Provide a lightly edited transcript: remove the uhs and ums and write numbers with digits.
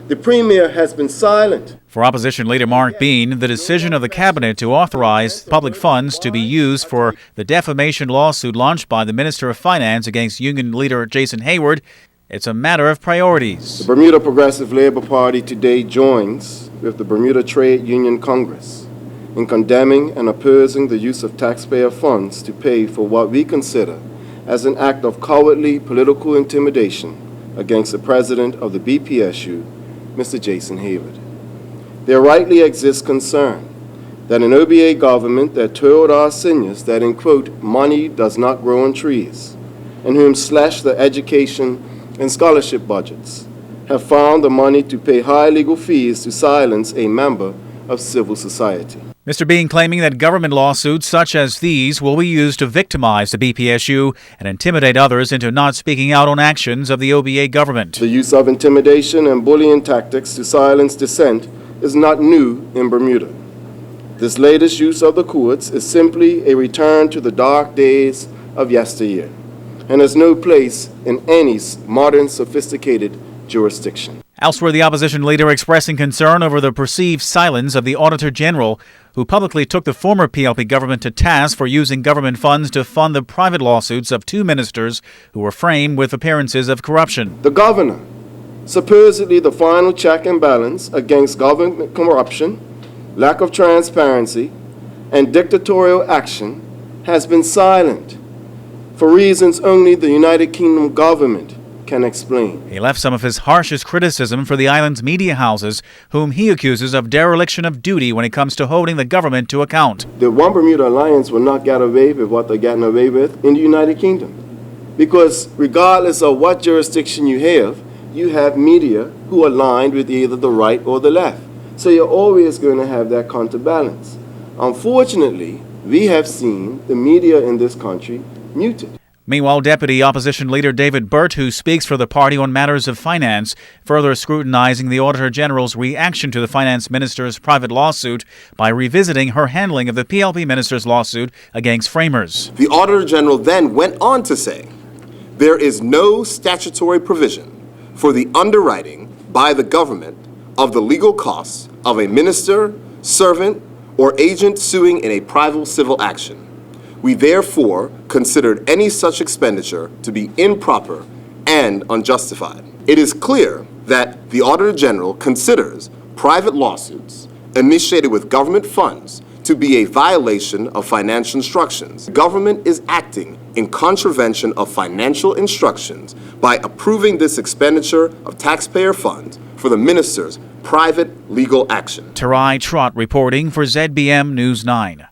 The Premier has been silent. For Opposition Leader Mark Bean, the decision of the Cabinet to authorize public funds to be used for the defamation lawsuit launched by the Minister of Finance against union leader Mr Hayward, it's a matter of priorities. The Bermuda Progressive Labour Party today joins with the Bermuda Trade Union Congress in condemning and opposing the use of taxpayer funds to pay for what we consider as an act of cowardly political intimidation against the President of the BPSU, Mr. Hayward. There rightly exists concern that an OBA government that told our seniors that, in quote, money does not grow on trees, and whom slashed the education and scholarship budgets, have found the money to pay high legal fees to silence a member of civil society. Mr. Bean claiming that government lawsuits such as these will be used to victimize the BPSU and intimidate others into not speaking out on actions of the OBA government. The use of intimidation and bullying tactics to silence dissent is not new in Bermuda. This latest use of the courts is simply a return to the dark days of yesteryear and has no place in any modern, sophisticated jurisdiction. Elsewhere, the opposition leader expressing concern over the perceived silence of the Auditor General, who publicly took the former PLP government to task for using government funds to fund the private lawsuits of two ministers who were framed with appearances of corruption. The governor, supposedly the final check and balance against government corruption, lack of transparency, and dictatorial action, has been silent for reasons only the United Kingdom government can explain. He left some of his harshest criticism for the island's media houses, whom he accuses of dereliction of duty when it comes to holding the government to account. The One Bermuda Alliance will not get away with what they're getting away with in the United Kingdom. Because regardless of what jurisdiction you have media who are aligned with either the right or the left. So you're always going to have that counterbalance. Unfortunately, we have seen the media in this country muted. Meanwhile, Deputy Opposition Leader David Burt, who speaks for the party on matters of finance, further scrutinizing the Auditor General's reaction to the Finance Minister's private lawsuit by revisiting her handling of the PLP Minister's lawsuit against framers. The Auditor General then went on to say, there is no statutory provision for the underwriting by the government of the legal costs of a minister, servant, or agent suing in a private civil action. We therefore considered any such expenditure to be improper and unjustified. It is clear that the Auditor General considers private lawsuits initiated with government funds to be a violation of financial instructions. The government is acting in contravention of financial instructions by approving this expenditure of taxpayer funds for the minister's private legal action. Tarai Trott reporting for ZBM News 9.